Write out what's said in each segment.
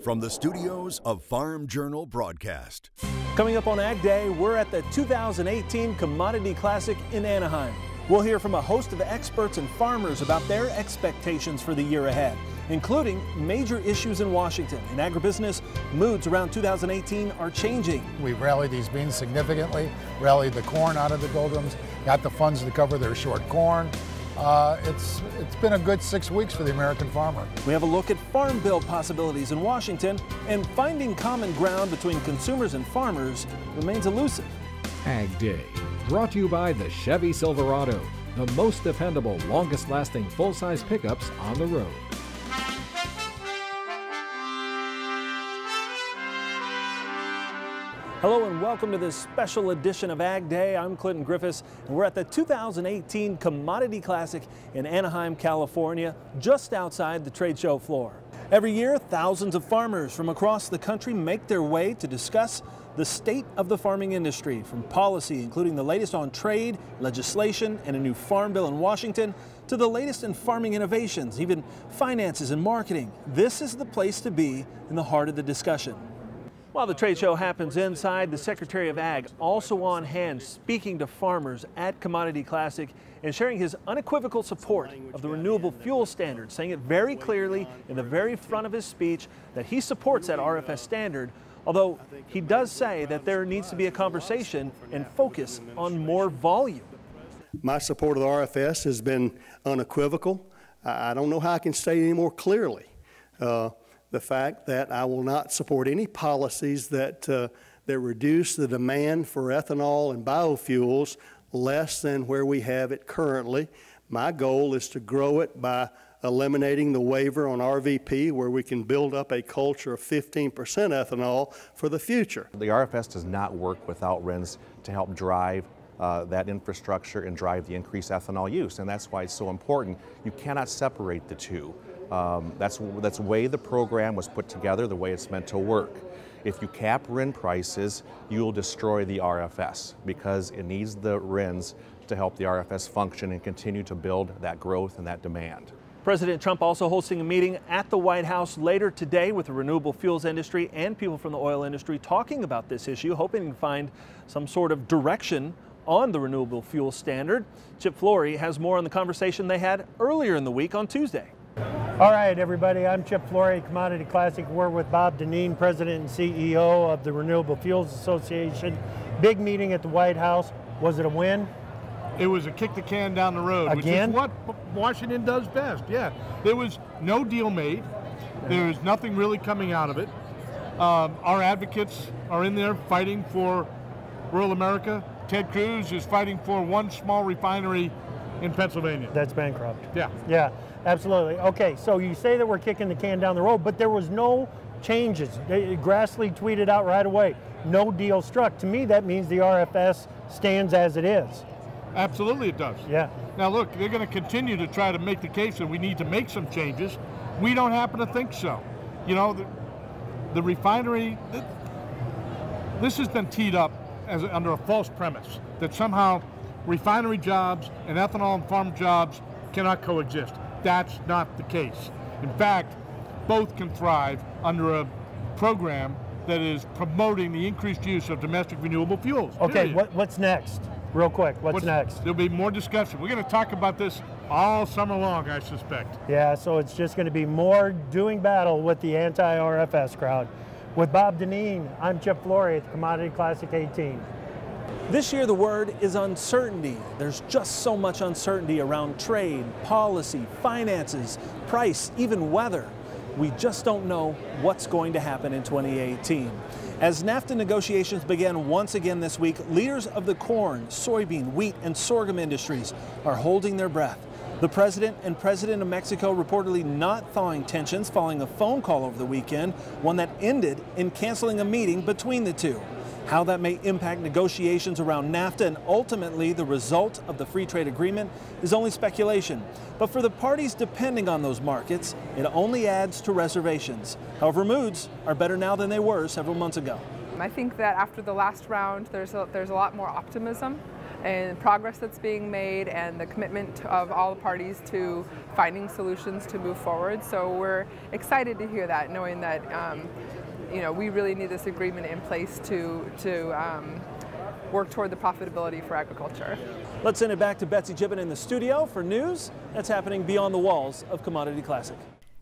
from the studios of Farm Journal Broadcast. Coming up on Ag Day, we're at the 2018 Commodity Classic in Anaheim. We'll hear from a host of experts and farmers about their expectations for the year ahead, including major issues in Washington. In agribusiness, moods around 2018 are changing. We've rallied these beans significantly, rallied the corn out of the doldrums, got the funds to cover their short corn. It's been a good 6 weeks for the American farmer. We have a look at farm bill possibilities in Washington, and finding common ground between consumers and farmers remains elusive. Ag Day, brought to you by the Chevy Silverado, the most dependable, longest-lasting full-size pickups on the road. Hello and welcome to this special edition of Ag Day. I'm Clinton Griffiths, and we're at the 2018 Commodity Classic in Anaheim, California, just outside the trade show floor. Every year, thousands of farmers from across the country make their way to discuss the state of the farming industry, from policy, including the latest on trade, legislation, and a new farm bill in Washington, to the latest in farming innovations, even finances and marketing. This is the place to be in the heart of the discussion. While the trade show happens inside, the Secretary of Ag also on hand speaking to farmers at Commodity Classic and sharing his unequivocal support of the renewable fuel standard, saying it very clearly in the very front of his speech that he supports that RFS standard, although he does say that there needs to be a conversation and focus on more volume. My support of the RFS has been unequivocal. I don't know how I can state it any more clearly. The fact that I will not support any policies that reduce the demand for ethanol and biofuels less than where we have it currently. My goal is to grow it by eliminating the waiver on RVP, where we can build up a culture of 15% ethanol for the future. The RFS does not work without RINs to help drive that infrastructure and drive the increased ethanol use, and that's why it's so important. You cannot separate the two. That's the way the program was put together, the way it's meant to work. If you cap RIN prices, you will destroy the RFS because it needs the RINs to help the RFS function and continue to build that growth and that demand. President Trump also hosting a meeting at the White House later today with the renewable fuels industry and people from the oil industry talking about this issue, hoping to find some sort of direction on the renewable fuel standard. Chip Flory has more on the conversation they had earlier in the week on Tuesday. All right, everybody, I'm Chip Flory, Commodity Classic. We're with Bob Dineen, President and CEO of the Renewable Fuels Association. Big meeting at the White House. Was it a win? It was a kick the can down the road, Again? which is what Washington does best. Yeah, there was no deal made. There is nothing really coming out of it. Our advocates are in there fighting for rural America. Ted Cruz is fighting for one small refinery in Pennsylvania. That's bankrupt. Yeah. Yeah, absolutely. Okay, so you say that we're kicking the can down the road, but there was no changes. Grassley tweeted out right away, no deal struck. To me, that means the RFS stands as it is. Absolutely it does. Yeah. Now look, they're going to continue to try to make the case that we need to make some changes. We don't happen to think so. You know, the refinery, this has been teed up under a false premise that somehow refinery jobs and ethanol and farm jobs cannot coexist. That's not the case. In fact, both can thrive under a program that is promoting the increased use of domestic renewable fuels. Okay, what's next? Real quick, what's next? There'll be more discussion. We're going to talk about this all summer long, I suspect. Yeah, so it's just going to be more doing battle with the anti-RFS crowd. With Bob Dineen, I'm Chip Flory at the Commodity Classic 18. This year the word is uncertainty. There's just so much uncertainty around trade, policy, finances, price, even weather. We just don't know what's going to happen in 2018. As NAFTA negotiations began once again this week, leaders of the corn, soybean, wheat, and sorghum industries are holding their breath. The president and president of Mexico reportedly not thawing tensions following a phone call over the weekend, one that ended in canceling a meeting between the two. How that may impact negotiations around NAFTA and ultimately the result of the free trade agreement is only speculation. But for the parties depending on those markets, it only adds to reservations. However, moods are better now than they were several months ago. I think that after the last round, there's a lot more optimism. and progress that's being made and the commitment of all the parties to finding solutions to move forward. So we're excited to hear that, knowing that we really need this agreement in place to work toward the profitability for agriculture. Let's send it back to Betsy Gibbon in the studio for news that's happening beyond the walls of Commodity Classic.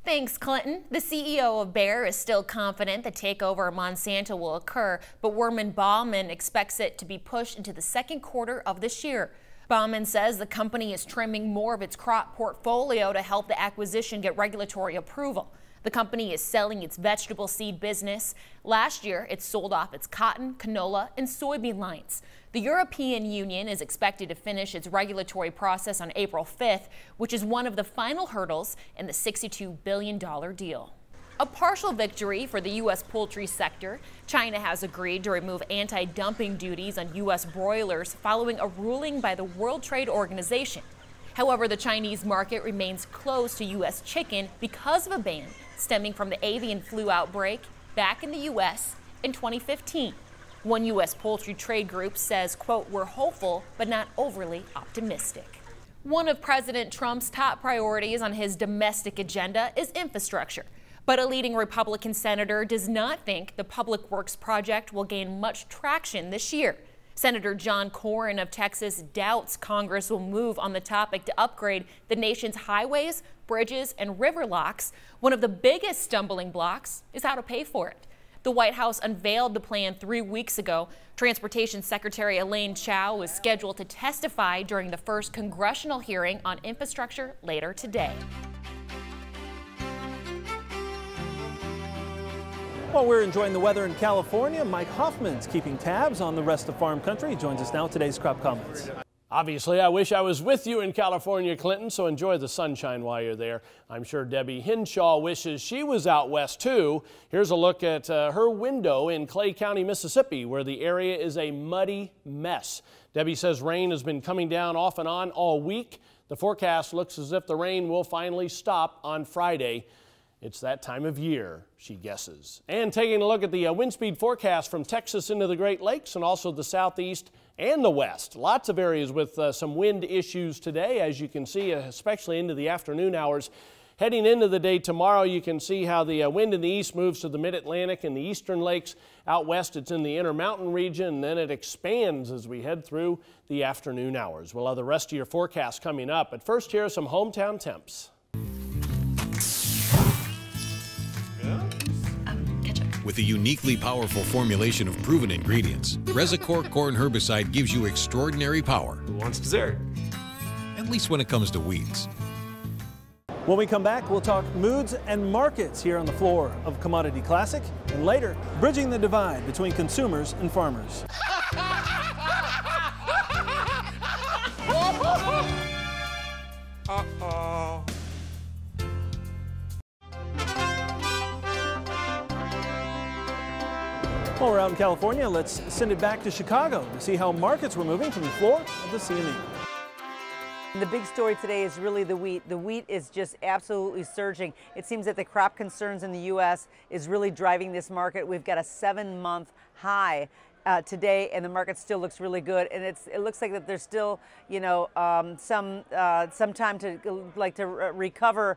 Thanks, Clinton. The CEO of Bayer is still confident the takeover of Monsanto will occur, but Werman Baumann expects it to be pushed into the second quarter of this year. Baumann says the company is trimming more of its crop portfolio to help the acquisition get regulatory approval. The company is selling its vegetable seed business. Last year, it sold off its cotton, canola, and soybean lines. The European Union is expected to finish its regulatory process on April 5th, which is one of the final hurdles in the $62 billion deal. A partial victory for the U.S. poultry sector. China has agreed to remove anti-dumping duties on U.S. broilers following a ruling by the World Trade Organization. However, the Chinese market remains closed to U.S. chicken because of a ban stemming from the avian flu outbreak back in the U.S. in 2015. One U.S. poultry trade group says, quote, "We're hopeful, but not overly optimistic." One of President Trump's top priorities on his domestic agenda is infrastructure. But a leading Republican senator does not think the Public Works project will gain much traction this year. Senator John Cornyn of Texas doubts Congress will move on the topic to upgrade the nation's highways, bridges, and river locks. One of the biggest stumbling blocks is how to pay for it. The White House unveiled the plan 3 weeks ago. Transportation Secretary Elaine Chao is scheduled to testify during the first congressional hearing on infrastructure later today. While we're enjoying the weather in California, Mike Hoffman's keeping tabs on the rest of farm country. He joins us now with today's crop comments. Obviously, I wish I was with you in California, Clinton, so enjoy the sunshine while you're there. I'm sure Debbie Hinshaw wishes she was out west, too. Here's a look at her window in Clay County, Mississippi, where the area is a muddy mess. Debbie says rain has been coming down off and on all week. The forecast looks as if the rain will finally stop on Friday. It's that time of year, she guesses. And taking a look at the wind speed forecast from Texas into the Great Lakes and also the southeast and the west. Lots of areas with some wind issues today, as you can see, especially into the afternoon hours. Heading into the day tomorrow, you can see how the wind in the east moves to the mid-Atlantic and the eastern lakes. Out west, it's in the Intermountain region, and then it expands as we head through the afternoon hours. We'll have the rest of your forecast coming up. But first, here are some hometown temps. With a uniquely powerful formulation of proven ingredients, Resicor Corn Herbicide gives you extraordinary power. Who wants dessert? At least when it comes to weeds. When we come back, we'll talk moods and markets here on the floor of Commodity Classic, and later, bridging the divide between consumers and farmers. Uh-oh. While we're out in California, let's send it back to Chicago to see how markets were moving from the floor of the CME. The big story today is really the wheat. The wheat is just absolutely surging. It seems that the crop concerns in the U.S. is really driving this market. We've got a 7-month high today, and the market still looks really good. And it looks like that there's still, you know, some time to recover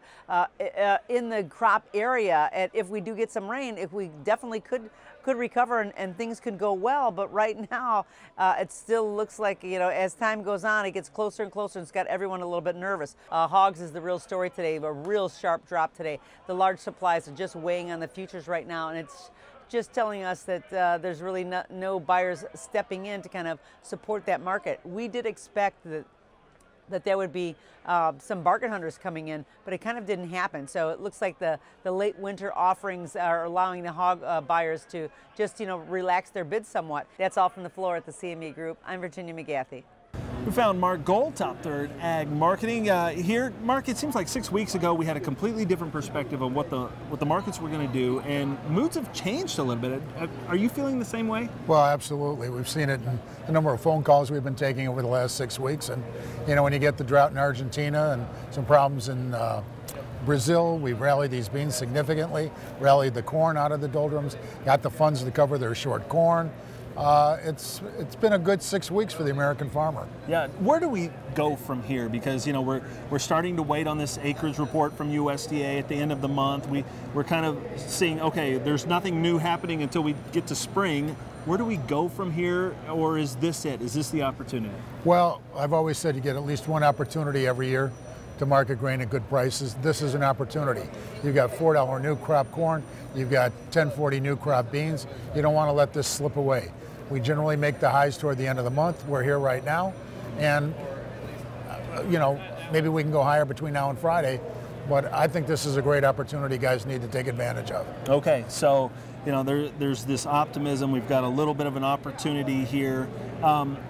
in the crop area. And if we do get some rain, if we definitely could recover and things could go well. But right now, it still looks like, you know, as time goes on, it gets closer and closer, and it's got everyone a little bit nervous. Hogs is the real story today, a real sharp drop today. The large supplies are just weighing on the futures right now, and it's just telling us that there's really no buyers stepping in to kind of support that market. We did expect that there would be some bargain hunters coming in, but it kind of didn't happen. So it looks like the late winter offerings are allowing the hog buyers to just, you know, relax their bids somewhat. That's all from the floor at the CME Group. I'm Virginia McGathy. We found Mark Gold, top third ag marketing here. Mark, it seems like 6 weeks ago we had a completely different perspective of what the markets were going to do, and moods have changed a little bit. Are you feeling the same way? Well, absolutely. We've seen it in the number of phone calls we've been taking over the last 6 weeks, and you know, when you get the drought in Argentina and some problems in Brazil, we've rallied these beans significantly, rallied the corn out of the doldrums, got the funds to cover their short corn. It's been a good 6 weeks for the American farmer. Yeah, where do we go from here? Because, you know, we're starting to wait on this acreage report from USDA at the end of the month. We're kind of seeing, okay, there's nothing new happening until we get to spring. Where do we go from here, or is this it? Is this the opportunity? Well, I've always said you get at least one opportunity every year to market grain at good prices. This is an opportunity. You've got $4 new crop corn, you've got $10.40 new crop beans. You don't want to let this slip away. We generally make the highs toward the end of the month. We're here right now, and you know, maybe we can go higher between now and Friday, but I think this is a great opportunity guys need to take advantage of. Okay, so you know, there's this optimism. We've got a little bit of an opportunity here.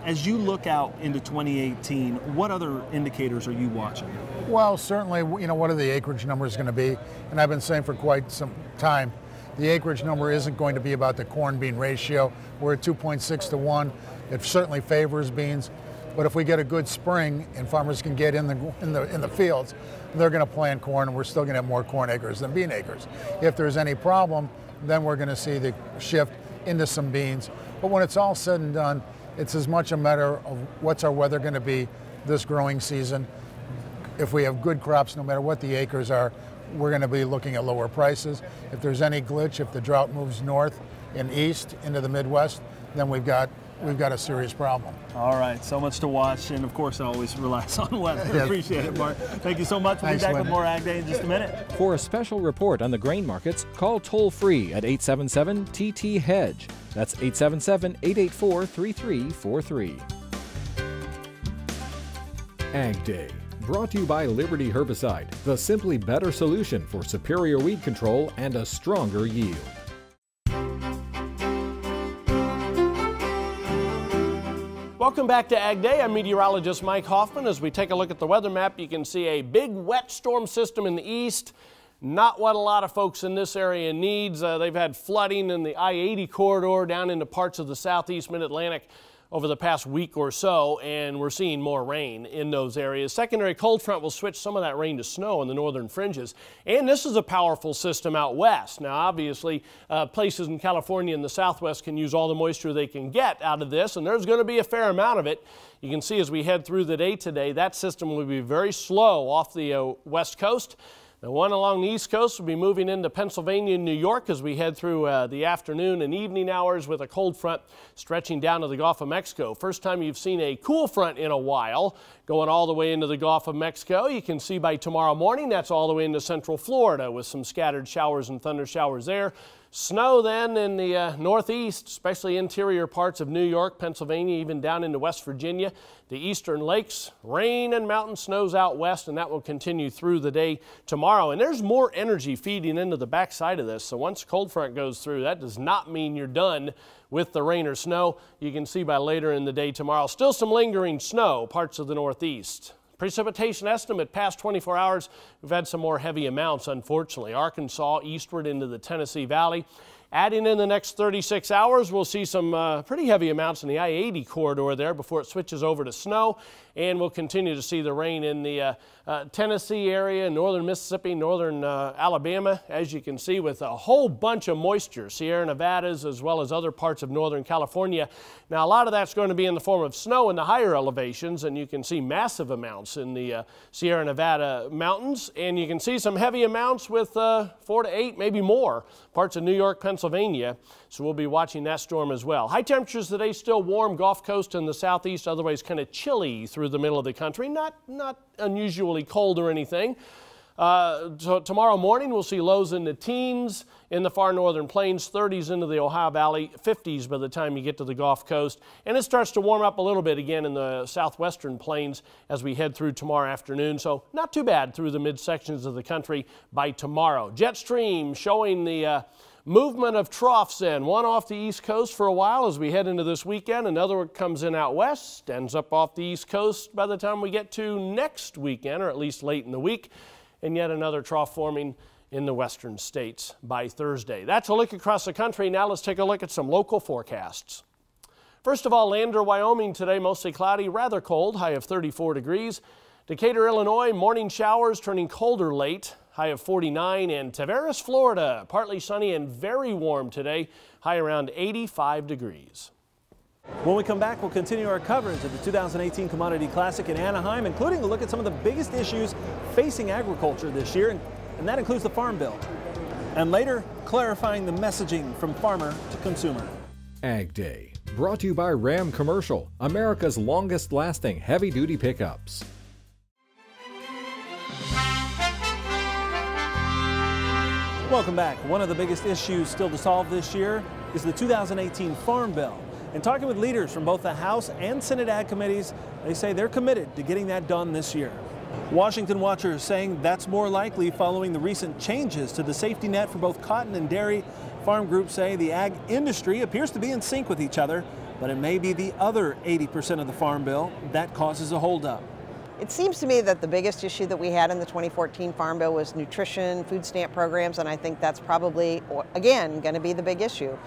As you look out into 2018, what other indicators are you watching? Well, certainly, you know, what are the acreage numbers going to be? And I've been saying for quite some time, the acreage number isn't going to be about the corn-bean ratio. We're at 2.6 to 1. It certainly favors beans, but if we get a good spring and farmers can get in the fields, they're going to plant corn, and we're still going to have more corn acres than bean acres. If there's any problem, then we're going to see the shift into some beans. But when it's all said and done, it's as much a matter of what's our weather going to be this growing season. If we have good crops, no matter what the acres are, we're going to be looking at lower prices. If there's any glitch, if the drought moves north and east into the Midwest, then we've got a serious problem. All right, so much to watch, and of course it always relies on weather. Yes. Appreciate it, Mark. Thank you so much. We'll be back with more AgDay in just a minute. For a special report on the grain markets, call toll-free at 877-TT-HEDGE. That's 877-884-3343. AgDay, brought to you by Liberty Herbicide, the simply better solution for superior weed control and a stronger yield. Welcome back to AgDay. I'm meteorologist Mike Hoffman. As we take a look at the weather map, you can see a big wet storm system in the east. Not what a lot of folks in this area needs. They've had flooding in the I-80 corridor down into parts of the southeast mid-Atlantic over the past week or so, and we're seeing more rain in those areas. Secondary cold front will switch some of that rain to snow in the northern fringes, and this is a powerful system out west. Now obviously places in California and the southwest can use all the moisture they can get out of this, and there's going to be a fair amount of it. You can see as we head through the day today, that system will be very slow off the west coast. The one along the east coast will be moving into Pennsylvania and New York as we head through the afternoon and evening hours, with a cold front stretching down to the Gulf of Mexico. First time you've seen a cool front in a while going all the way into the Gulf of Mexico. You can see by tomorrow morning that's all the way into central Florida with some scattered showers and thunder showers there. Snow then in the northeast, especially interior parts of New York, Pennsylvania, even down into West Virginia. The eastern lakes, rain and mountain snows out west, and that will continue through the day tomorrow. And there's more energy feeding into the backside of this. So once cold front goes through, that does not mean you're done with the rain or snow. You can see by later in the day tomorrow, still some lingering snow, parts of the northeast. Precipitation estimate past 24 hours, we've had some more heavy amounts, unfortunately. Arkansas eastward into the Tennessee Valley. Adding in the next 36 hours, we'll see some pretty heavy amounts in the I-80 corridor there before it switches over to snow. And we'll continue to see the rain in the Tennessee area, northern Mississippi, northern Alabama, as you can see, with a whole bunch of moisture, Sierra Nevadas as well as other parts of northern California. Now, a lot of that's going to be in the form of snow in the higher elevations, and you can see massive amounts in the Sierra Nevada mountains, and you can see some heavy amounts with 4 to 8, maybe more, parts of New York, Pennsylvania. So we'll be watching that storm as well. High temperatures today, still warm, Gulf Coast and the southeast, otherwise kind of chilly through the middle of the country. Not unusually cold or anything. So tomorrow morning we'll see lows in the teens in the far northern plains, 30s into the Ohio Valley, 50s by the time you get to the Gulf Coast. And it starts to warm up a little bit again in the southwestern plains as we head through tomorrow afternoon. So not too bad through the midsections of the country by tomorrow. Jet stream showing the movement of troughs in, one off the east coast for a while as we head into this weekend. Another one comes in out west, ends up off the east coast by the time we get to next weekend, or at least late in the week. And yet another trough forming in the western states by Thursday. That's a look across the country. Now let's take a look at some local forecasts. First of all, Lander, Wyoming today, mostly cloudy, rather cold, high of 34 degrees. Decatur, Illinois, morning showers turning colder late, high of 49. And Tavares, Florida, partly sunny and very warm today, high around 85 degrees. When we come back, we'll continue our coverage of the 2018 Commodity Classic in Anaheim, including a look at some of the biggest issues facing agriculture this year, and that includes the Farm Bill. And later, clarifying the messaging from farmer to consumer. Ag Day, brought to you by Ram Commercial, America's longest lasting heavy duty pickups. Welcome back. One of the biggest issues still to solve this year is the 2018 Farm Bill. In talking with leaders from both the House and Senate Ag committees, they say they're committed to getting that done this year. Washington watchers saying that's more likely following the recent changes to the safety net for both cotton and dairy. Farm groups say the ag industry appears to be in sync with each other, but it may be the other 80% of the Farm Bill that causes a holdup. It seems to me that the biggest issue that we had in the 2014 Farm Bill was nutrition, food stamp programs, and I think that's probably, again, going to be the big issue.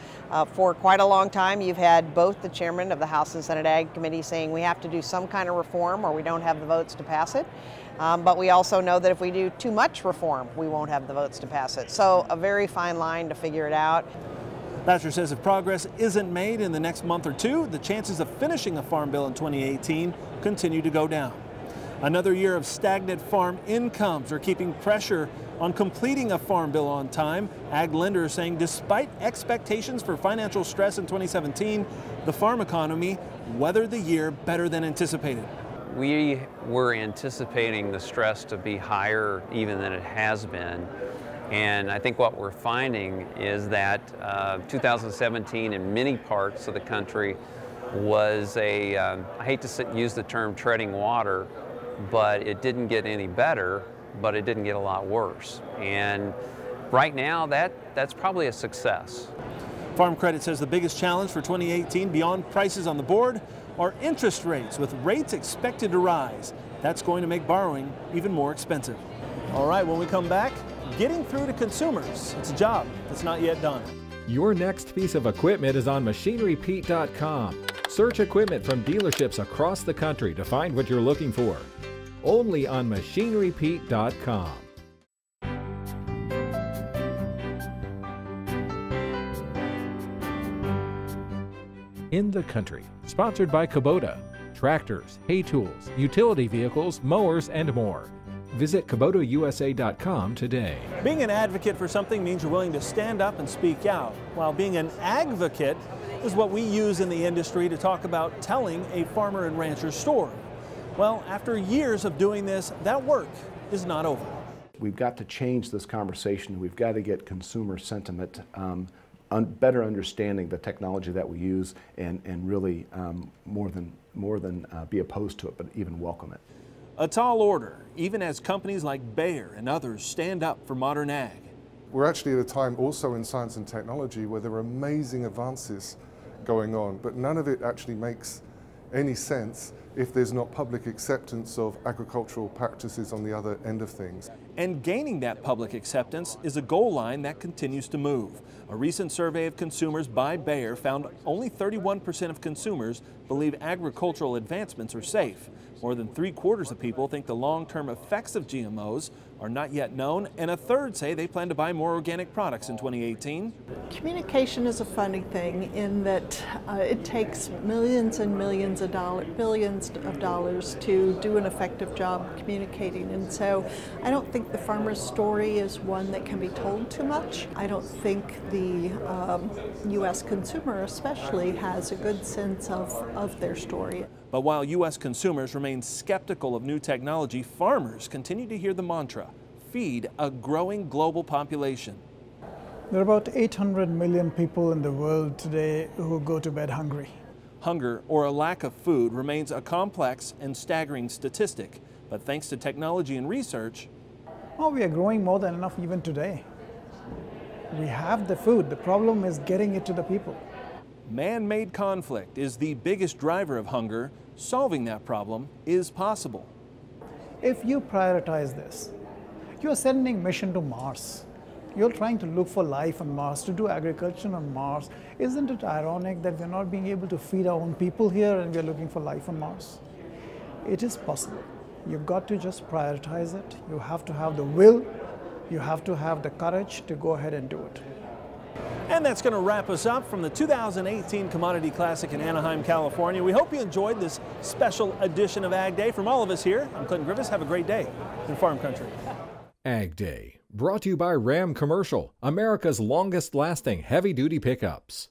For quite a long time, you've had both the chairman of the House and Senate Ag Committee saying we have to do some kind of reform or we don't have the votes to pass it. But we also know that if we do too much reform, we won't have the votes to pass it. So a very fine line to figure it out. Thatcher says if progress isn't made in the next month or two, the chances of finishing a Farm Bill in 2018 continue to go down. Another year of stagnant farm incomes are keeping pressure on completing a Farm Bill on time. Ag lenders saying despite expectations for financial stress in 2017, the farm economy weathered the year better than anticipated. We were anticipating the stress to be higher even than it has been. And I think what we're finding is that 2017 in many parts of the country was I hate to use the term treading water, but it didn't get any better, but it didn't get a lot worse. And right now, that's probably a success. Farm Credit says the biggest challenge for 2018 beyond prices on the board are interest rates, with rates expected to rise. That's going to make borrowing even more expensive. All right, when we come back, getting through to consumers. It's a job that's not yet done. Your next piece of equipment is on MachineryPete.com. Search equipment from dealerships across the country to find what you're looking for. Only on MachineryPete.com. In the Country, sponsored by Kubota. Tractors, hay tools, utility vehicles, mowers, and more. Visit KubotaUSA.com today. Being an advocate for something means you're willing to stand up and speak out, while being an advocate is what we use in the industry to talk about telling a farmer and rancher's story. Well, after years of doing this, that work is not over. We've got to change this conversation. We've got to get consumer sentiment, better understanding the technology that we use, and really more than be opposed to it, but even welcome it. A tall order, even as companies like Bayer and others stand up for modern ag. We're actually at a time also in science and technology where there are amazing advances going on, but none of it actually makes any sense if there's not public acceptance of agricultural practices on the other end of things. And gaining that public acceptance is a goal line that continues to move. A recent survey of consumers by Bayer found only 31% of consumers believe agricultural advancements are safe. More than 3/4 of people think the long-term effects of GMOs are not yet known, and a third say they plan to buy more organic products in 2018. Communication is a funny thing in that it takes millions and millions of dollars, billions of dollars to do an effective job communicating, and so I don't think the farmer's story is one that can be told too much. I don't think the U.S. consumer especially has a good sense of their story. But while U.S. consumers remain skeptical of new technology, farmers continue to hear the mantra, feed a growing global population. There are about 800 million people in the world today who go to bed hungry. Hunger, or a lack of food, remains a complex and staggering statistic. But thanks to technology and research, well, we are growing more than enough even today. We have the food. The problem is getting it to the people. Man-made conflict is the biggest driver of hunger. Solving that problem is possible. If you prioritize this, you're sending mission to Mars. You're trying to look for life on Mars, to do agriculture on Mars. Isn't it ironic that we're not being able to feed our own people here and we're looking for life on Mars? It is possible. You've got to just prioritize it. You have to have the will. You have to have the courage to go ahead and do it. And that's going to wrap us up from the 2018 Commodity Classic in Anaheim, California. We hope you enjoyed this special edition of Ag Day. From all of us here, I'm Clinton Griffiths. Have a great day in farm country. Ag Day, brought to you by Ram Commercial, America's longest lasting heavy-duty pickups.